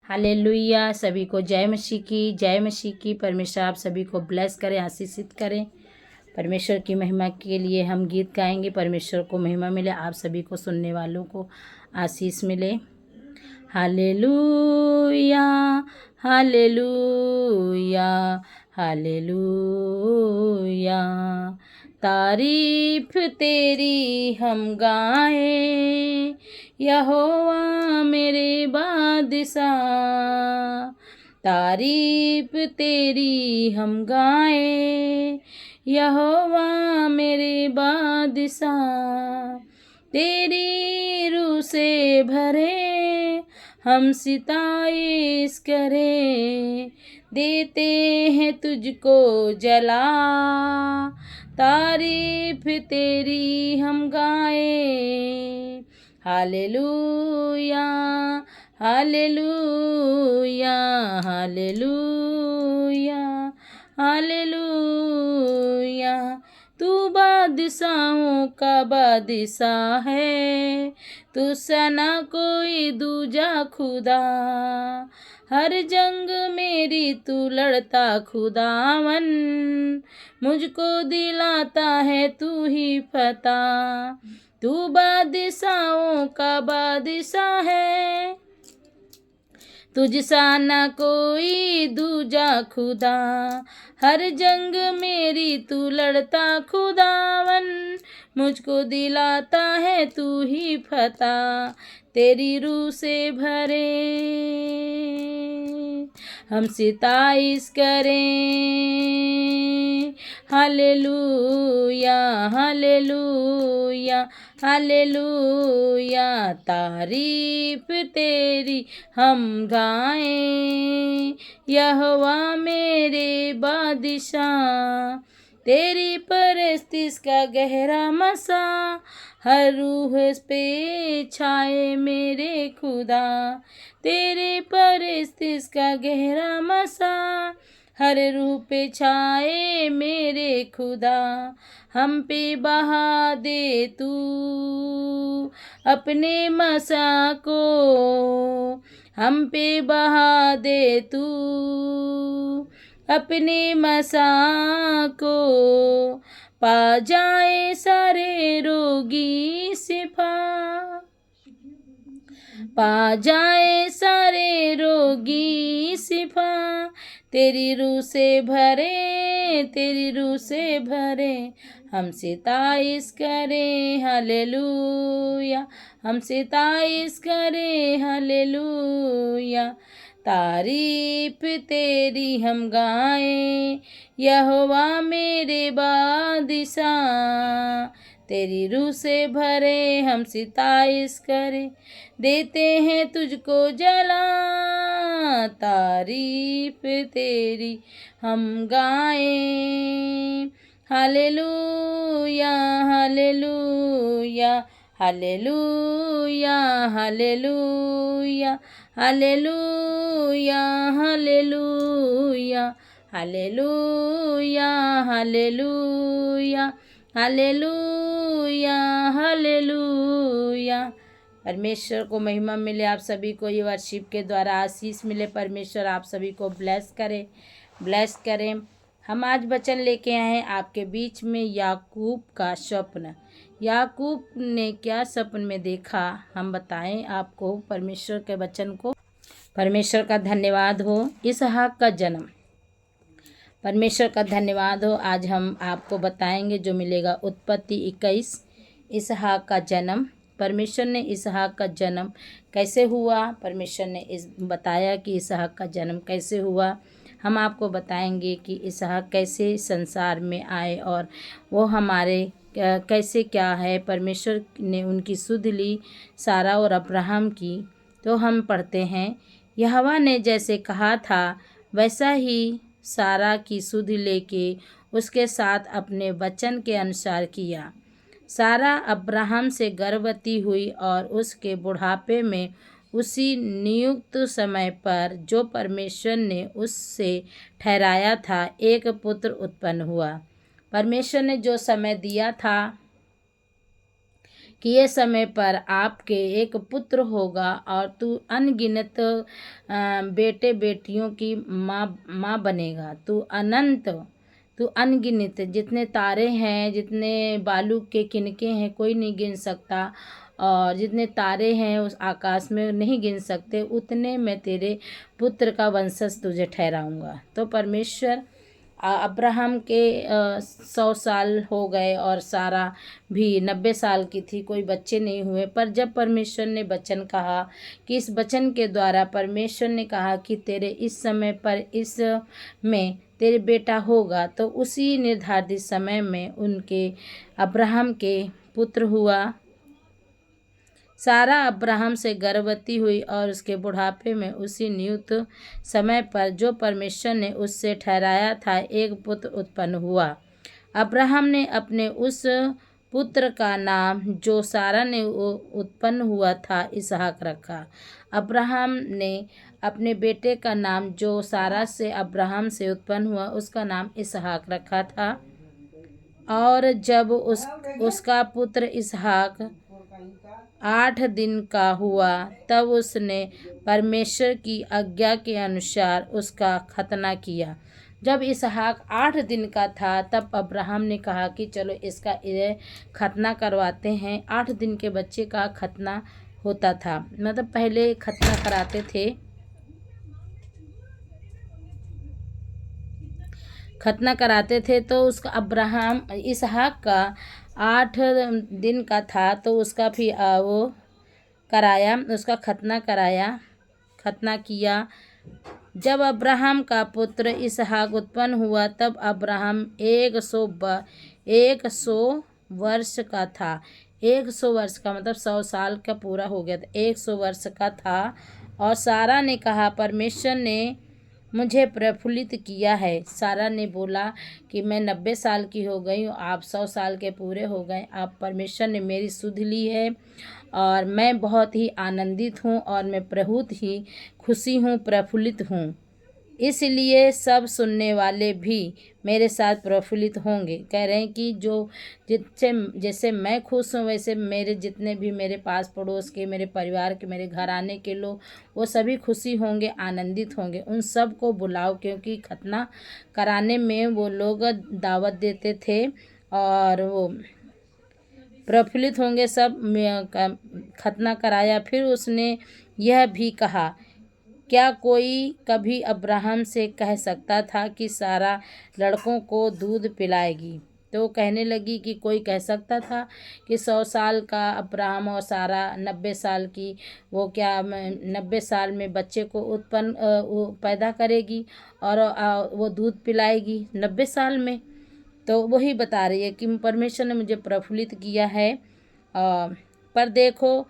Hallelujah. सभी को जय मसीह की, जय मसीह की। परमेश्वर आप सभी को ब्लेस करें, आशीषित करें। परमेश्वर की महिमा के लिए हम गीत गाएंगे। परमेश्वर को महिमा मिले, आप सभी को सुनने वालों को आशीष मिले। Hallelujah, hallelujah, hallelujah. तारीफ तेरी हम गाएं, यहोवा मेरे बादशाह। तारीफ तेरी हम गाएं, यहोवा मेरे बादशाह। तेरी रूह से भरे हम सिताइश करें, देते हैं तुझको जला। तारीफ तेरी हम गाएं। Hallelujah, hallelujah, hallelujah, hallelujah. तू बादशाहों का बादशाह है, तू सना कोई दूजा खुदा। हर जंग मेरी तू लड़ता खुदावन, मुझको दिलाता है तू ही फतह। तू बादशाहों का बादशाह है, तुझसा न कोई दूजा खुदा। हर जंग मेरी तू लड़ता खुदावन, मुझको दिलाता है तू ही फतह। तेरी रूह से भरे हम सिताइश करें। Hallelujah, hallelujah, hallelujah. तारीफ तेरी हम गाएं, यहोवा मेरे बादशाह। तेरी परस्तिश का गहरा मसा हर रूह पे छाए मेरे खुदा। तेरे परस्तिश का गहरा मसा हर रूह पे छाए मेरे खुदा। हम पे बहा दे तू अपने मसा को, हम पे बहा दे तू अपने मसा को। पा जाए सारे रोगी शिफा, पा जाए सारे रोगी शिफा। तेरी रूह से भरे, तेरी रूह से भरे हम सिताइश करें। हालेलुया, हम सिताइश करें। हालेलुया। तारीफ तेरी हम गाएं, यहोवा मेरे बादशाह। तेरी रूह से भरे हम सिताइश करें, देते हैं तुझको जला। तारीफ तेरी हम गाएं। Hallelujah, hallelujah, hallelujah, hallelujah, hallelujah, hallelujah, hallelujah, hallelujah, hallelujah, hallelujah. परमेश्वर को महिमा मिले, आप सभी को ये वर्शिप के द्वारा आशीष मिले। परमेश्वर आप सभी को ब्लेस करें। हम आज वचन लेके आए हैं आपके बीच में याकूब का स्वप्न। याकूब ने क्या सपन में देखा, हम बताएं आपको परमेश्वर के वचन को। परमेश्वर का धन्यवाद हो। इसहाक का जन्म, परमेश्वर का धन्यवाद हो। आज हम आपको बताएंगे जो मिलेगा उत्पत्ति 21। इसहाक का जन्म, परमेश्वर ने इसहाक का जन्म कैसे हुआ, परमेश्वर ने बताया कि इसहाक का जन्म कैसे हुआ। हम आपको बताएंगे कि इसहाक कैसे संसार में आए और वो हमारे कैसे क्या है। परमेश्वर ने उनकी सुध ली सारा और अब्राहम की। तो हम पढ़ते हैं, यहोवा ने जैसे कहा था वैसा ही सारा की सुध लेके उसके साथ अपने वचन के अनुसार किया। सारा अब्राहम से गर्भवती हुई और उसके बुढ़ापे में उसी नियुक्त समय पर जो परमेश्वर ने उससे ठहराया था एक पुत्र उत्पन्न हुआ। परमेश्वर ने जो समय दिया था कि ये समय पर आपके एक पुत्र होगा और तू अनगिनत बेटे बेटियों की माँ बनेगा। तू अनगिनत जितने तारे हैं, जितने बालू के किनके हैं, कोई नहीं गिन सकता, और जितने तारे हैं उस आकाश में नहीं गिन सकते, उतने मैं तेरे पुत्र का वंशज तुझे ठहराऊंगा। तो परमेश्वर अब्राहम के 100 साल हो गए और सारा भी 90 साल की थी, कोई बच्चे नहीं हुए। पर जब परमेश्वर ने वचन कहा कि इस वचन के द्वारा परमेश्वर ने कहा कि तेरे इस समय पर इस में तेरे बेटा होगा, तो उसी निर्धारित समय में उनके अब्राहम के पुत्र हुआ। सारा अब्राहम से गर्भवती हुई और उसके बुढ़ापे में उसी नियुक्त समय पर जो परमेश्वर ने उससे ठहराया था एक पुत्र उत्पन्न हुआ। अब्राहम ने अपने उस पुत्र का नाम जो सारा ने उत्पन्न हुआ था इसहाक रखा। अब्राहम ने अपने बेटे का नाम जो सारा से अब्राहम से उत्पन्न हुआ उसका नाम इसहाक रखा था। और जब उसका पुत्र इसहाक 8 दिन का हुआ तब उसने परमेश्वर की आज्ञा के अनुसार उसका खतना किया। जब इसहाक 8 दिन का था तब अब्राहम ने कहा कि चलो इसका खतना करवाते हैं। 8 दिन के बच्चे का खतना होता था, मतलब पहले खतना कराते थे। खतना कराते थे तो उसका अब्राहम इसहाक का 8 दिन का था तो उसका भी वो कराया, उसका खतना कराया, खतना किया। जब अब्राहम का पुत्र इसहाक उत्पन्न हुआ तब अब्राहम 100 वर्ष का था। 100 वर्ष का मतलब 100 साल का पूरा हो गया था, 100 वर्ष का था। और सारा ने कहा परमेश्वर ने मुझे प्रफुल्लित किया है। सारा ने बोला कि मैं 90 साल की हो गई हूँ, आप 100 साल के पूरे हो गए, आप परमेश्वर ने मेरी सुध ली है और मैं बहुत ही आनंदित हूँ और मैं बहुत ही खुशी हूँ, प्रफुल्लित हूँ। इसलिए सब सुनने वाले भी मेरे साथ प्रफुल्लित होंगे। कह रहे हैं कि जो जैसे मैं खुश हूँ वैसे मेरे जितने भी मेरे पास पड़ोस के, मेरे परिवार के, मेरे घराने के लोग वो सभी खुशी होंगे, आनंदित होंगे। उन सब को बुलाओ, क्योंकि खतना कराने में वो लोग दावत देते थे और वो प्रफुल्लित होंगे सब। खतना कराया। फिर उसने यह भी कहा, क्या कोई कभी अब्राहम से कह सकता था कि सारा लड़कों को दूध पिलाएगी? तो कहने लगी कि कोई कह सकता था कि 100 साल का अब्राहम और सारा 90 साल की, वो क्या 90 साल में बच्चे को वो पैदा करेगी और वो दूध पिलाएगी 90 साल में? तो वही बता रही है कि परमेश्वर ने मुझे प्रफुल्लित किया है। पर देखो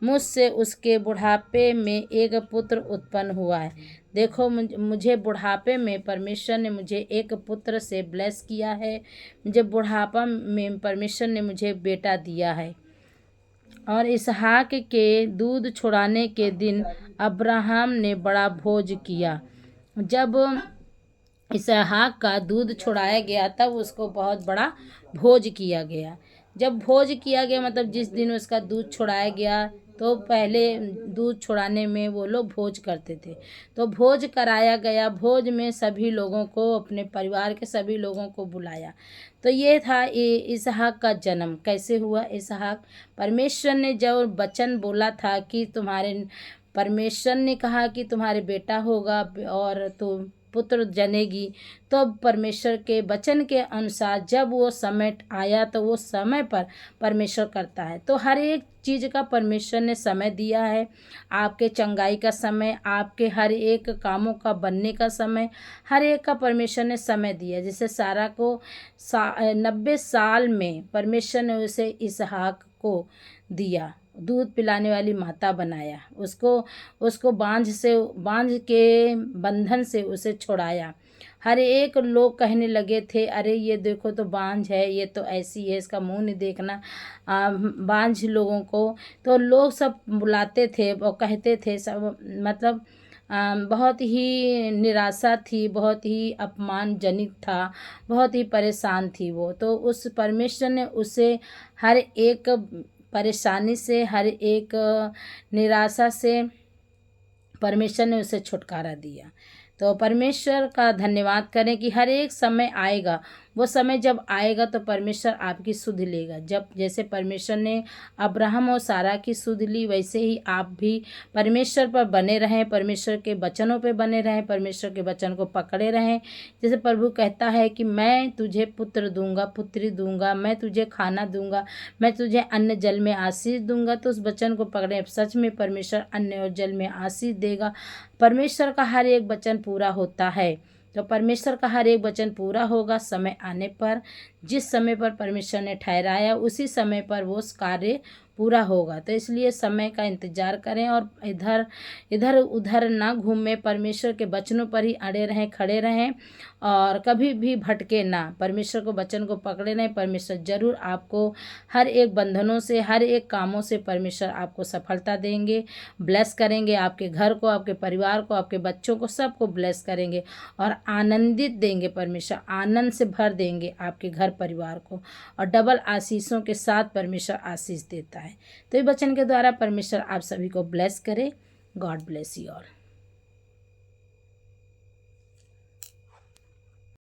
मुझसे उसके बुढ़ापे में एक पुत्र उत्पन्न हुआ है। देखो मुझे बुढ़ापे में परमेश्वर ने मुझे एक पुत्र से ब्लेस किया है। मुझे बुढ़ापा में परमेश्वर ने मुझे बेटा दिया है। और इसहाक के दूध छुड़ाने के दिन अब्राहम ने बड़ा भोज किया। जब इसहाक का दूध छुड़ाया गया तब उसको बहुत बड़ा भोज किया गया। जब भोज किया गया मतलब जिस दिन उसका दूध छुड़ाया गया, तो पहले दूध छुड़ाने में वो लोग भोज करते थे, तो भोज कराया गया। भोज में सभी लोगों को, अपने परिवार के सभी लोगों को बुलाया। तो ये था इसहाक का जन्म कैसे हुआ। इसहाक, परमेश्वर ने जब वचन बोला था कि परमेश्वर ने कहा कि तुम्हारे बेटा होगा और तुम पुत्र जनेगी, तो परमेश्वर के वचन के अनुसार जब वो समय आया तो वो समय पर परमेश्वर करता है। तो हर एक चीज़ का परमेश्वर ने समय दिया है। आपके चंगाई का समय, आपके हर एक कामों का बनने का समय, हर एक का परमेश्वर ने समय दिया। जैसे सारा को 90 साल में परमेश्वर ने उसे इसहाक को दिया, दूध पिलाने वाली माता बनाया, उसको बांझ के बंधन से उसे छुड़ाया। हर एक लोग कहने लगे थे, अरे ये देखो तो बांझ है, ये तो ऐसी है, इसका मुंह नहीं देखना। बांझ लोगों को तो लोग सब बुलाते थे और कहते थे सब, मतलब बहुत ही निराशा थी, बहुत ही अपमानजनित था, बहुत ही परेशान थी वो। तो उस परमेश्वर ने उसे हर एक परेशानी से, हर एक निराशा से परमेश्वर ने उसे छुटकारा दिया। तो परमेश्वर का धन्यवाद करें कि हर एक समय आएगा, वो समय जब आएगा तो परमेश्वर आपकी सुध लेगा। जब जैसे परमेश्वर ने अब्राहम और सारा की सुध ली, वैसे ही आप भी परमेश्वर पर बने रहें, परमेश्वर के वचनों पे बने रहें, परमेश्वर के वचन को पकड़े रहें। जैसे प्रभु कहता है कि मैं तुझे पुत्र दूंगा, पुत्री दूंगा, मैं तुझे खाना दूंगा, मैं तुझे अन्न जल में आशीष दूंगा। तो उस वचन को पकड़ें। सच में परमेश्वर अन्न और जल में आशीष देगा। परमेश्वर का हर एक वचन पूरा होता है। तो परमेश्वर का हर एक वचन पूरा होगा समय आने पर। जिस समय पर परमेश्वर ने ठहराया उसी समय पर वो कार्य पूरा होगा। तो इसलिए समय का इंतजार करें और इधर उधर ना घूमें, परमेश्वर के वचनों पर ही अड़े रहें, खड़े रहें और कभी भी भटके ना। परमेश्वर को वचन को पकड़े रहें। परमेश्वर जरूर आपको हर एक बंधनों से, हर एक कामों से परमेश्वर आपको सफलता देंगे, ब्लेस करेंगे। आपके घर को, आपके परिवार को, आपके बच्चों को, सबको ब्लेस करेंगे और आनंदित देंगे। परमेश्वर आनंद से भर देंगे आपके घर परिवार को और डबल आशीषों के साथ परमेश्वर आशीष देता है। तो ये वचन के द्वारा परमेश्वर आप सभी को ब्लेस करे। God bless you all.